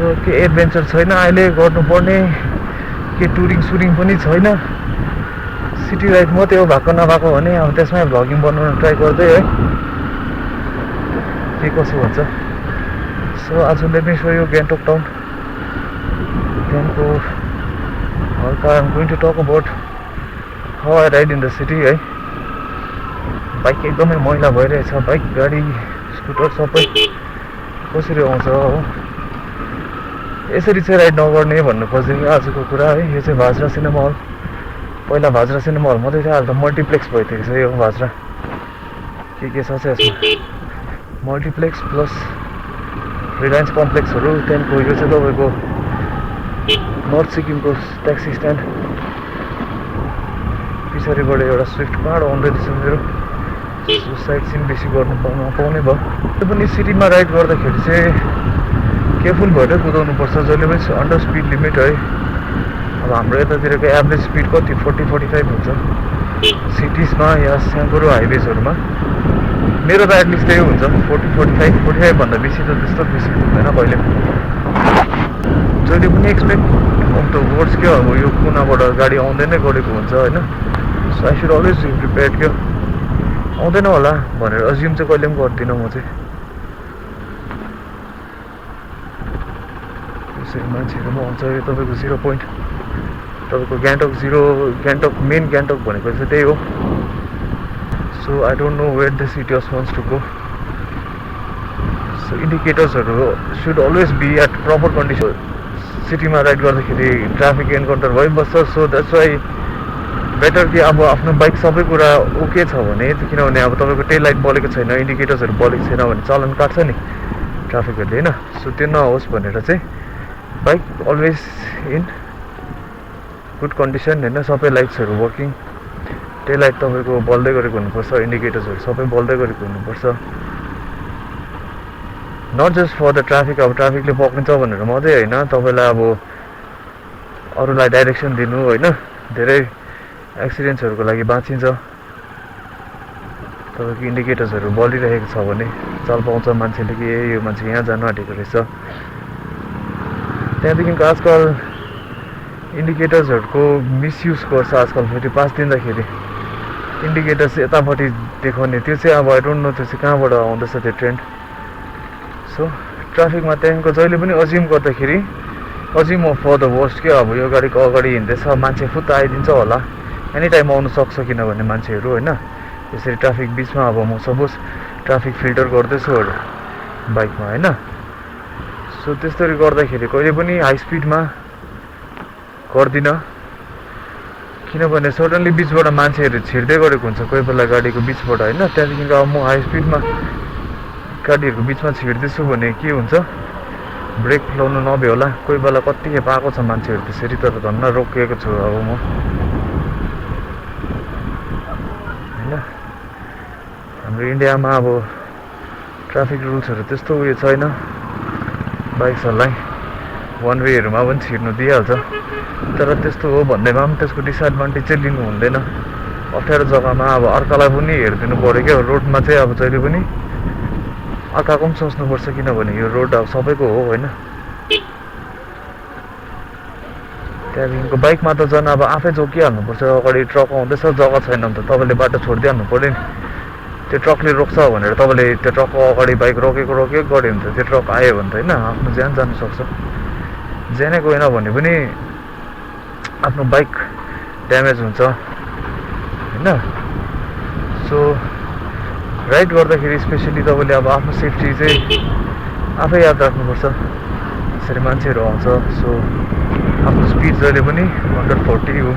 के एडभेन्चर छैन अहिले गर्नुपर्ने, के टुरिङ सुरिङ पनि छैन, सिटी राइड मात्रै हो भएको नभएको भने अब त्यसमै भ्लगिङ बनाउन ट्राई गर्दै है के कसो हुन्छ। सो आज let me show you Gangtok town, त्यहाँको हल्का I am going to talk about how I ride in the city है। बाइक एकदमै मैला भइरहेछ, बाइक गाडी स्कुटर सबै कसरी आउँछ हो, यसरी चाहिँ राइड नगर्ने भन्नु खोजेको आजको कुरा है। यो चाहिँ भाजरा सिनेमा हल, पहिला भाजरा सिनेमा हल मात्रै थियो, अहिले त मल्टिप्लेक्स भइदिएको छ यो भाजरा। के छ चाहिँ यसमा मल्टिप्लेक्स प्लस रिलायन्स कम्प्लेक्सहरू। त्यहाँको यो चाहिँ तपाईँको नर्थ सिक्किमको ट्याक्सी स्ट्यान्ड, पछाडिबाट एउटा स्विफ्ट कार आउँदैछ मेरो। साइड सिन बेसी गर्नु पाउने भयो। त्यो पनि सिटीमा राइड गर्दाखेरि चाहिँ केयरफुल भएर कुदाउनुपर्छ, जहिले पनि अन्डर स्पिड लिमिट है। अब हाम्रो यतातिरको एभरेज स्पिड कति 40-45 हुन्छ सिटिजमा या सानोबडे हाइवेजहरूमा। मेरो त एटलिस्ट त्यही हुन्छ 40-45 भन्दा बेसी त त्यस्तो बेसी हुँदैन कहिले। जहिले पनि एक्सपेक्ट अफ द वर्ड्स क्या, अब यो कुनाबाट गाडी आउँदै नै गरेको हुन्छ होइन। So I should always be prepared क्या, आउँदैन होला भनेर अज्युम चाहिँ कहिले पनि गर्दिनँ म चाहिँ। यसरी मान्छेहरू पनि आउँछ। यो तपाईँको 0 पोइन्ट, तपाईँको गान्तोक मेन गान्तोक भनेको चाहिँ त्यही हो। So I don't know where the city wants to go. So इन्डिकेटर्सहरू should always be at proper condition. सिटीमा राइड गर्दाखेरि ट्राफिक एन्काउन्टर भइबस्छ। सो द्याट्स वाइ बेटर कि अब आफ्नो बाइक सबै कुरा ओके छ भने, किनभने अब तपाईँको टेल लाइट बलेको छैन, इन्डिकेटर्सहरू बलेको छैन भने चलन काट्छ नि ट्राफिकहरूले होइन। सो त्यो नहोस् भनेर चाहिँ bike always in good condition होइन, सबै लाइट्सहरू वर्किङ, टेल लाइट तपाईँको बल्दै गरेको हुनुपर्छ, इन्डिकेटर्सहरू सबै बल्दै गरेको हुनुपर्छ। Not just for the traffic, अब ट्राफिकले पक्रिन्छ भनेर मात्रै होइन, तपाईँलाई अब अरूलाई डाइरेक्सन दिनु होइन, धेरै एक्सिडेन्ट्सहरूको लागि बाँचिन्छ। तपाईँको इन्डिकेटर्सहरू बलिरहेको छ भने चाल पाउँछ मान्छेले कि ए यो मान्छे यहाँ जानु आँटेको रहेछ। त्यहाँदेखिको आजकल इन्डिकेटर्सहरूको मिसयुज गर्छ आजकल। फेरि पास दिँदाखेरि इन्डिकेटर्स यतापट्टि देखाउने, त्यो चाहिँ अब आई डोन्ट नो त्यो चाहिँ कहाँबाट आउँदैछ त्यो ट्रेन्ड। सो ट्राफिकमा त्यहाँदेखिको जहिले पनि अज्युम गर्दाखेरि अज्युम फर द वर्स्ट क्या, अब यो गाडीको अगाडि हिँड्दैछ मान्छे फुत्त आइदिन्छ होला, एनी टाइम आउनु सक्छ किनभने मान्छेहरू होइन। यसरी ट्राफिक बिचमा अब म सपोज ट्राफिक फिल्टर गर्दैछु बाइकमा होइन। सो त्यस्तरी गर्दाखेरि कहिले पनि हाई स्पिडमा गर्दिनँ, किनभने सडनली बिचबाट मान्छेहरू छिर्दै गरेको हुन्छ कोही बेला गाडीको बिचबाट होइन। त्यहाँदेखिको अब म हाई स्पिडमा गाडीहरूको बिचमा छिर्दैछु भने के हुन्छ, ब्रेक लाउनु नभए होला, कोही बेला कतिखेप आएको छ मान्छेहरू त्यसरी, तर धन्न रोकिएको छु अब म होइन। हाम्रो इन्डियामा अब ट्राफिक रुल्सहरू त्यस्तो उयो छैन, बाइक्सहरूलाई वान वेहरूमा पनि छिर्नु दिइहाल्छ, तर त्यस्तो हो भन्दैमा पनि त्यसको डिसएडभान्टेज चाहिँ लिनु हुँदैन। अप्ठ्यारो जग्गामा अब अर्कालाई पनि हेरिदिनु पऱ्यो क्या, रोडमा चाहिँ अब जहिले पनि अर्काको पनि सोच्नुपर्छ, किनभने यो रोड अब सबैको हो होइन। त्यहाँदेखिको बाइकमा त झन् अब आफै जोगिहाल्नुपर्छ, अगाडि ट्रक आउँदैछ जग्गा छैन भने त तपाईँले बाटो छोडिदिइहाल्नु पऱ्यो नि। त्यो ट्रकले रोक्छ भनेर तपाईँले त्यो ट्रकको अगाडि बाइक रोकेको गऱ्यो भने त त्यो ट्रक आयो भने त होइन आफ्नो ज्यान जानुसक्छ। ज्यानै गएन भने पनि आफ्नो बाइक ड्यामेज हुन्छ होइन। सो राइड गर्दाखेरि स्पेसली तपाईँले अब आफ्नो सेफ्टी चाहिँ आफै याद राख्नुपर्छ। यसरी मान्छेहरू आउँछ, सो आफ्नो स्पिड जहिले पनि 140 हो।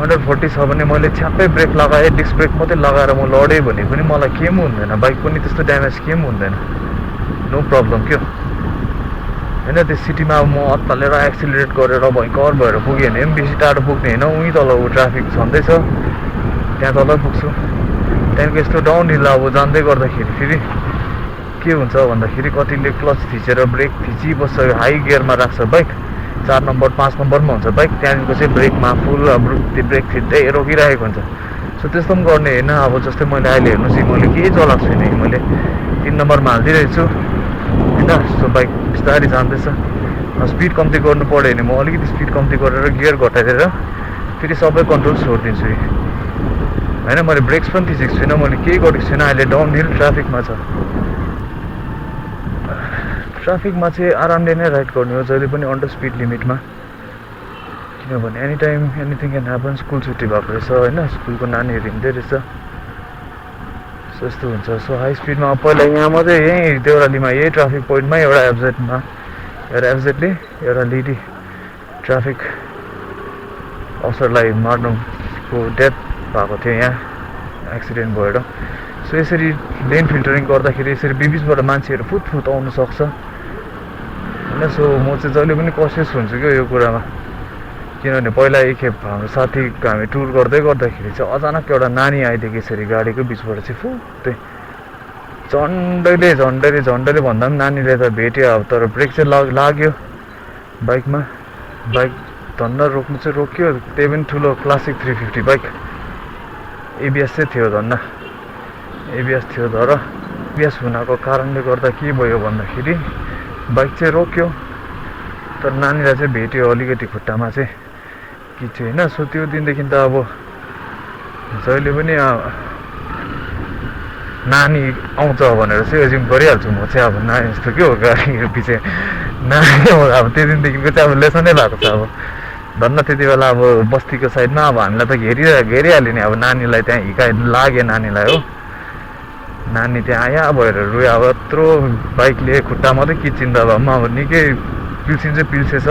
140 छ भने मैले छ्याप्पै ब्रेक लगाएँ, डिस्क ब्रेक मात्रै लगाएर म लडेँ भने पनि मलाई केही पनि हुँदैन, बाइक पनि त्यस्तो ड्यामेज केही पनि हुँदैन, नो प्रब्लम क्या होइन। त्यो सिटीमा अब म अत्तालेर एक्सिलेरेट गरेर भयङ्कर भएर पुगेँ भने पनि बेसी टाढो पुग्ने होइन, उहीँ तल ट्राफिक छँदैछ त्यहाँ तल पुग्छु। त्यहाँदेखि यस्तो डाउन हिल अब जाँदै गर्दाखेरि फेरि के हुन्छ भन्दाखेरि कतिले क्लच थिचेर ब्रेक थिचिबस्छ, हाई गियरमा राख्छ बाइक, 4 नम्बर 5 नम्बरमा हुन्छ बाइक, त्यहाँदेखिको चाहिँ ब्रेकमा फुल त्यो ब्रेक थिच्दै रोकिरहेको हुन्छ। सो त्यस्तो पनि गर्ने होइन। अब जस्तै मैले अहिले हेर्नुहोस्, मैले केही चलाएको छुइनँ, मैले 3 नम्बरमा हालिदिइरहेको छु होइन। सो बाइक बिस्तारै जाँदैछ, स्पिड कम्ती गर्नु पऱ्यो भने म अलिकति स्पिड कम्ती गरेर गियर घटाइदिएर फेरि सबै कन्ट्रोल छोडिदिन्छु होइन। मैले ब्रेक्स पनि थिचेको छुइनँ, मैले केही गरेको छुइनँ। अहिले डाउन हिल ट्राफिकमा छ। ट्राफिकमा चाहिँ आरामले नै राइड गर्ने हो, जहिले पनि अन्डर स्पिड लिमिटमा, किनभने any time anything can happen. School छुट्टी भएको रहेछ होइन, स्कुलको नानीहरू हिँड्दै रहेछ, यस्तो हुन्छ। सो हाई स्पिडमा पहिला यहाँ मात्रै यहीँ देउरालीमा यही ट्राफिक पोइन्टमा एउटा एफजेडले एउटा लेडी ट्राफिक अफसरलाई मार्नुको डेथ भएको थियो, यहाँ एक्सिडेन्ट भएर। सो यसरी लेन फिल्टरिङ गर्दाखेरि यसरी बिचबाट मान्छेहरू फुट आउनु सक्छ होइन। सो म चाहिँ जहिले पनि कसियस हुन्छु क्या यो कुरामा, किनभने पहिला एकखेप हाम्रो साथीको हामी टुर गर्दाखेरि चाहिँ अचानक एउटा नानी आइदिएको यसरी गाडीको बिचबाट चाहिँ फुत्तै झन्डैले भन्दा पनि नानीले त भेट्यो अब, तर ब्रेक चाहिँ लाग्यो बाइकमा। बाइक धन्न रोक्नु चाहिँ रोक्यो, त्यही पनि ठुलो क्लासिक 350 बाइक। एबिएस चाहिँ थियो, धन्न एबिएस थियो। तर एबिएस हुनको कारणले गर्दा के भयो भन्दाखेरि बाइक चाहिँ रोक्यो, तर नानीलाई चाहिँ भेट्यो अलिकति खुट्टामा चाहिँ कि चाहिँ होइन। सो त्यो दिनदेखि त अब जहिले पनि नानी आउँछ भनेर चाहिँ एज्युम गरिहाल्छु म चाहिँ। अब नानी जस्तो के हो गाडीहरू पछि नानी अब त्यो दिनदेखिको चाहिँ अब लेसनै भएको छ। अब धन्न त्यति बेला अब बस्तीको साइडमा अब हामीलाई त घेरिहाल्यो नि, अब नानीलाई त्यहाँ हिकाइ लाग्यो नानीलाई हो। नानी त्यहाँ आया भएर रोयो, अब यत्रो बाइकले खुट्टा मात्रै किचिन्दा अब निकै पिल्सेछ,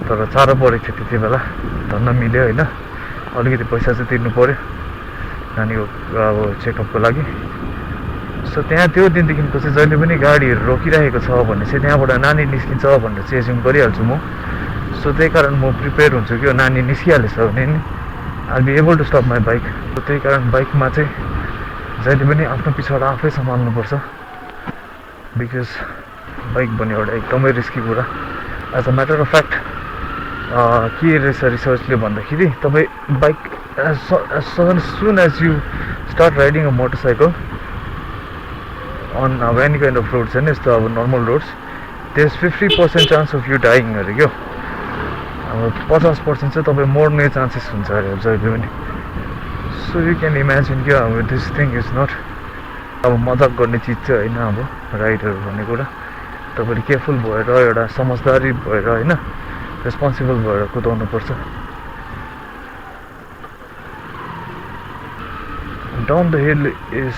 तर साह्रो परेको थियो त्यति बेला। धन्न मिल्यो होइन, अलिकति पैसा चाहिँ तिर्नु पऱ्यो नानीको अब चेकअपको लागि। सो त्यहाँ त्यो दिनदेखिको चाहिँ जहिले पनि गाडीहरू रोकिरहेको छ भने चाहिँ त्यहाँबाट नानी निस्किन्छ भनेर चाहिँ एज्युम गरिहाल्छु म। सो त्यही कारण म प्रिपेयर हुन्छु कि नानी निस्किहालेछ भने नि I be able to stop my bike. So त्यही कारण बाइकमा चाहिँ जहिले पनि आफ्नो पछाडि आफै सम्हाल्नुपर्छ, बिकज बाइक भन्ने एउटा एकदमै रिस्की कुरा। As a matter of fact के रहेछ रिसर्चले भन्दाखेरि तपाईँ bike as soon as you start riding a motorcycle on any kind of roads and यस्तो अब normal roads, there's 50% chance of you dying अरे क्या। अब 50% चाहिँ तपाईँ मर्ने चान्सेस हुन्छ अरे जहिले पनि। सो यु क्यान इमेजिन क्या, अब दिस थिङ इज नट अब मजाक गर्ने चिज चाहिँ होइन। अब राइडहरू भन्ने कुरा तपाईँले केयरफुल भएर एउटा समझदारी भएर होइन, रेस्पोन्सिबल भएर कुदाउनुपर्छ। Down the hill is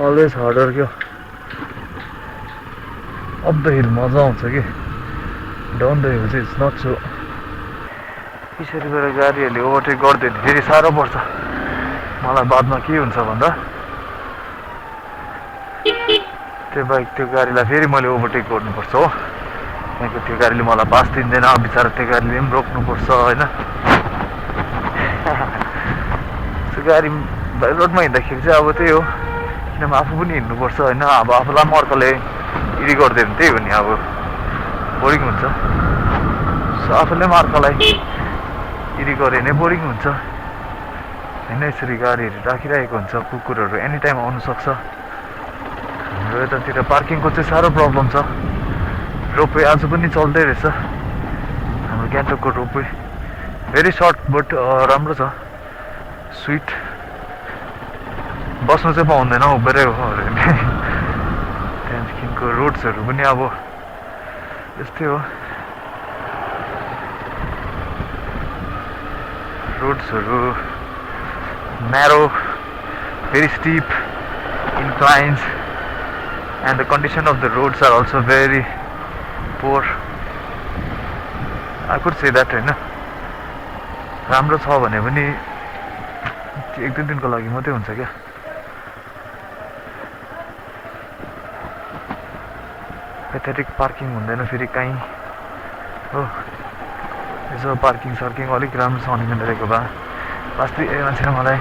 always harder क्या, अप द हिल मजा आउँछ कि, डाउन द हिल चाहिँ इट्स नट सो। पछाडि गएर गाडीहरूले ओभरटेक गरिदियो भने फेरि साह्रो पर्छ मलाई। बादमा के हुन्छ भन्दा त्यो गाडीलाई फेरि मैले ओभरटेक गर्नुपर्छ हो, किनकि त्यो गाडीले मलाई पास दिँदैन, बिचरा त्यो गाडीले पनि रोक्नुपर्छ होइन। त्यो गाडी रोडमा हिँड्दाखेरि चाहिँ अब त्यही हो, किनभने आफू पनि हिँड्नुपर्छ होइन। अब आफूलाई पनि अर्कोले इडी गरिदियो भने त्यही हो नि, अब बोरिङ हुन्छ। सो आफूले पनि अर्कोलाई इडी गऱ्यो भने बोरिङ हुन्छ होइन। यसरी गाडीहरू राखिरहेको हुन्छ, कुकुरहरू एनी टाइम आउनु सक्छ। हाम्रो यतातिर पार्किङको चाहिँ साह्रो प्रब्लम छ। रोपवे आज पनि चल्दै रहेछ हाम्रो ग्याङ्टकको रोपवे, भेरी सर्ट बट राम्रो छ, स्विट। बस्नु चाहिँ पाउँदैन उभिएरै हो अरे नि। त्यहाँदेखिको रोड्सहरू पनि अब यस्तै हो, रोड्सहरू narrow, very steep inclines, and the condition of the roads are also very poor. I could say that होइन, राम्रो छ भने पनि एक दुई दिनको लागि मात्रै हुन्छ क्या। पेथेटिक पार्किङ हुँदैन फेरि कहीँ हो। यसो पार्किङ सार्किङ अलिक राम्रोसँगले मिलाइरहेको भए अस्ति मान्छेले मलाई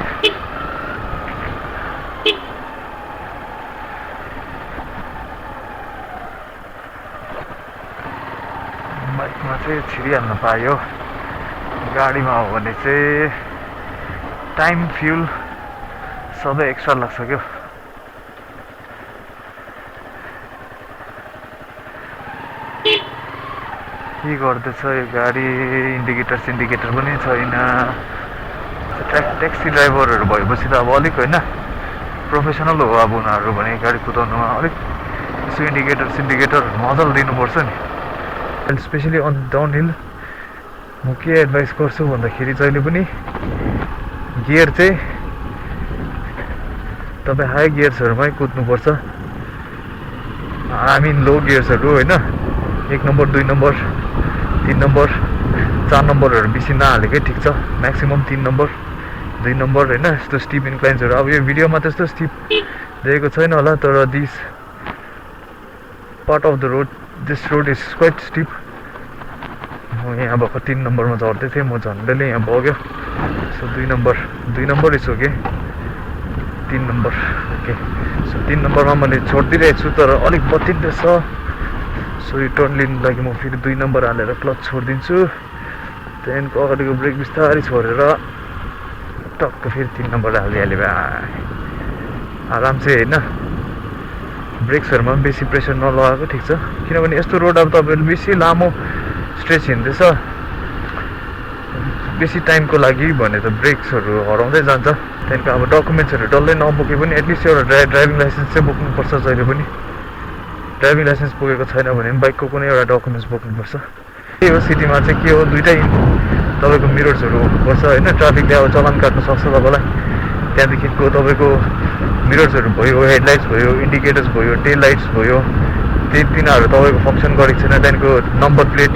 बाइकमा चाहिँ छिरिहाल्न पायो, गाडीमा हो भने चाहिँ टाइम फ्युल सबै एक्स्ट्रा लाग्छ क्या। के गर्दैछ यो गाडी इन्डिकेटर पनि छैन ट्याक्सी ड्राइभरहरू भएपछि त अब अलिक होइन प्रोफेसनल हो अब उनीहरू भने गाडी कुदाउनुमा अलिक यसो इन्डिकेटर मजाले दिनुपर्छ नि स्पेसली अन डाउन हिल म के एडभाइस गर्छु भन्दाखेरि जहिले पनि गियर चाहिँ तपाईँ हाई गियर्सहरूमै कुद्नुपर्छ आई मिन लो गियर्सहरू होइन 1 नम्बर 2 नम्बर 3 नम्बर 4 नम्बरहरू बेसी नहालेकै ठिक छ म्याक्सिमम 3 नम्बर 2 नम्बर होइन यस्तो स्टिप इन्क्लाइन्सहरू अब यो भिडियोमा त्यस्तो स्टिप देखेको छैन होला तर this part of the road this road is quite steep म यहाँ अब 3 नम्बरमा झर्दै थिएँ म झन्डैले यहाँ बग्यो so 2 number is okay 3 number okay so 3 नम्बरमा मैले छोडिदिइरहेको छु तर अलिक बत्तिँदैछ सो यो टर्न लिनु लागि म फेरि 2 नम्बर हालेर क्लच छोडिदिन्छु त्यहाँदेखिको अगाडिको ब्रेक बिस्तारै छोडेर टक्क फेरि 3 नम्बर हालिहाल्यो भाइ आराम चाहिँ होइन ब्रेक्सहरूमा पनि बेसी प्रेसर नलगाएको ठिक छ किनभने यस्तो रोड अब तपाईँहरूले बेसी लामो स्ट्रेच हिँड्दैछ बेसी टाइमको लागि भने त ब्रेक्सहरू हराउँदै जान्छ त्यहाँदेखिको अब डकुमेन्ट्सहरू डल्लै नबोके पनि एटलिस्ट एउटा ड्राइभिङ लाइसेन्स चाहिँ बोक्नुपर्छ जहिले पनि ड्राइभिङ लाइसेन्स बोकेको छैन भने पनि बाइकको कुनै एउटा डकुमेन्ट्स बोक्नुपर्छ त्यही हो सिटीमा चाहिँ के हो दुइटै तपाईँको मिरर्सहरू हुनुपर्छ होइन ट्राफिकले अब चलान काट्नु सक्छ तपाईँलाई त्यहाँदेखिको तपाईँको मिरर्सहरू भयो हेडलाइट्स भयो इन्डिकेटर्स भयो टेल लाइट्स भयो तिनीहरू तपाईँको फङ्सन गरेको छैन त्यहाँदेखिको नम्बर प्लेट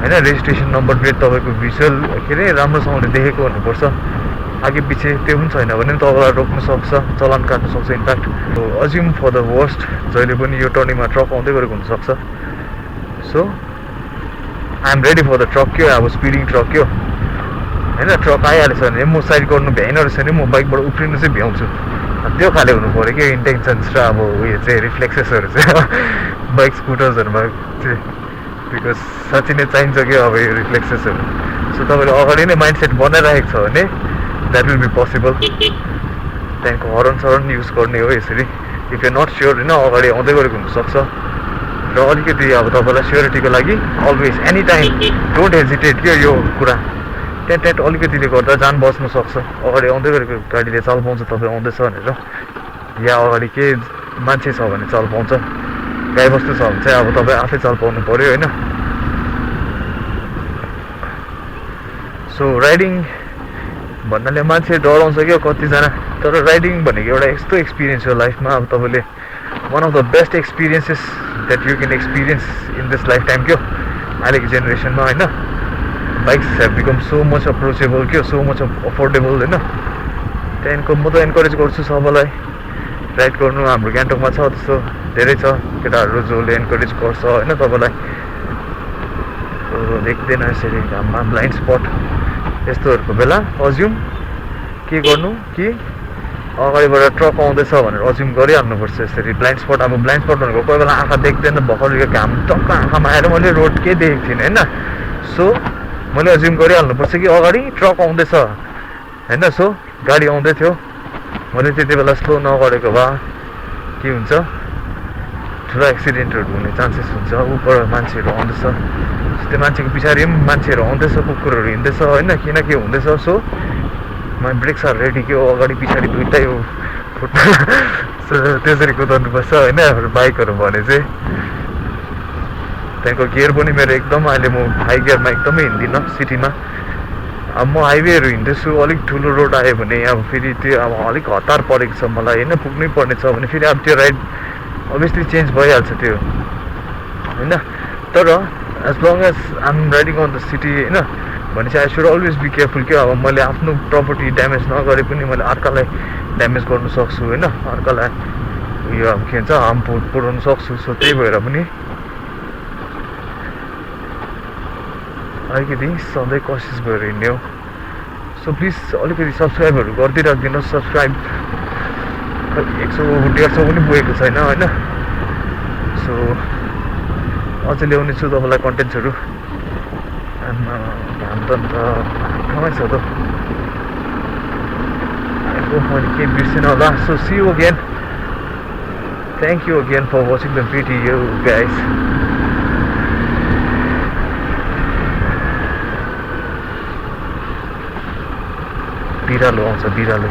होइन रेजिस्ट्रेसन नम्बर प्लेट तपाईँको भिजुअल के अरे राम्रोसँगले देखेको हुनुपर्छ आगे पछि त्यो पनि छैन भने पनि तपाईँलाई रोक्नु सक्छ चलान काट्नु सक्छ in fact assume for the worst जहिले पनि यो टर्निङमा ट्रक आउँदै गरेको हुनसक्छ so I am ready for the truck क्या अब स्पिडिङ ट्रक क्या होइन ट्रक आइहालेछ भने म साइड गर्नु भ्याइन रहेछ भने म बाइकबाट उफ्रिनु चाहिँ भ्याउँछु त्यो खाले हुनु पऱ्यो क्या इन्टेन्सन्स र अब उयो चाहिँ रिफ्लेक्सेसहरू चाहिँ बाइक स्कुटर्सहरूमा चाहिँ बिकज साँच्चै नै चाहिन्छ क्या अब यो रिफ्लेक्सेसहरू सो तपाईँले अगाडि नै माइन्डसेट बनाइराखेको छ भने द्याट विल बी पोसिबल त्यहाँदेखिको हर्न युज गर्ने हो यसरी इफ यु नट स्योर होइन अगाडि आउँदै गरेको हुनसक्छ र अलिकति अब तपाईँलाई स्योरिटीको लागि always any time don't hesitate क्या यो कुरा त्यहाँ अलिकतिले गर्दा जान बस्नु सक्छ अगाडि आउँदै गरेको गाडीले चाल पाउँछ तपाईँ आउँदैछ भनेर या अगाडि के मान्छे छ भने चाल पाउँछ गाईबस्तु छ भने चाहिँ अब तपाईँ आफै चाल पाउनु पऱ्यो होइन सो राइडिङ भन्नाले मान्छे डराउँछ क्या कतिजना तर राइडिङ भनेको एउटा यस्तो एक्सपिरियन्स हो लाइफमा अब तपाईँले one of the best experiences that you can experience in this life time क्या अहिलेको जेनेरेसनमा होइन bikes have become so much approachable क्या सो मच अफोर्डेबल होइन त्यहाँदेखिको म त इन्करेज गर्छु सबैलाई राइड गर्नु हाम्रो गान्तोकमा छ त्यस्तो धेरै छ केटाहरू जसले इन्करेज गर्छ होइन तपाईँलाई देख्दैन यसरी घाममा ब्लाइन्ड स्पट यस्तोहरूको बेला अज्युम के गर्नु कि अगाडिबाट ट्रक आउँदैछ भनेर अज्युम गरिहाल्नुपर्छ यसरी ब्लाइन्ड स्पट अब ब्लाइन्ड स्पट भनेको कोही बेला आँखा देख्दैन भर्खर घाम टक्क आँखामा आएर मैले रोड केही देखेको थिइनँ होइन सो मैले अज्युम गरिहाल्नुपर्छ कि अगाडि ट्रक आउँदैछ होइन सो गाडी आउँदै थियो मैले त्यति बेला स्लो नगरेको भए के हुन्छ ठुलो एक्सिडेन्टहरू हुने चान्सेस हुन्छ ऊपर मान्छेहरू आउँदैछ त्यो मान्छेको पछाडि पनि मान्छेहरू आउँदैछ कुकुरहरू हिँड्दैछ होइन किन के हुँदैछ so my brakes are ready के अगाडि पछाडि दुइटै हो फुट्नु त्यसरी कुदाउनुपर्छ होइन बाइकहरू भने चाहिँ त्यहाँको गियर पनि मेरो एकदम अहिले म हाई गियरमा एकदमै हिँड्दिनँ सिटीमा अब म हाइवेहरू हिँड्दैछु अलिक ठुलो रोड आयो भने अब फेरि त्यो अब अलिक हतार परेको छ मलाई होइन पुग्नै पर्ने छ भने फेरि अब त्यो राइड अभियसली चेन्ज भइहाल्छ त्यो होइन तर as long as I'm riding on the city होइन भनेपछि I should always be careful क्या अब मैले आफ्नो प्रपर्टी ड्यामेज नगरे पनि मैले अर्कालाई ड्यामेज गर्नु सक्छु होइन अर्कालाई उयो अब के भन्छ हार्म पुऱ्याउनु सक्छु सो त्यही भएर पनि अलिकति सधैँ कोसिस गरेर हिँड्ने हो सो प्लिज अलिकति सब्सक्राइबहरू गरिदिइराखिदिनुहोस् सब्सक्राइब 100-150 पनि पुगेको छैन होइन सो अझै ल्याउने छु तपाईँलाई कन्टेन्ट्सहरू घाम त अन्त आँखामै छ त मैले केही बिर्सेन होला so see you again thank you again for watching the video guys बिरालो आउँछ बिरालो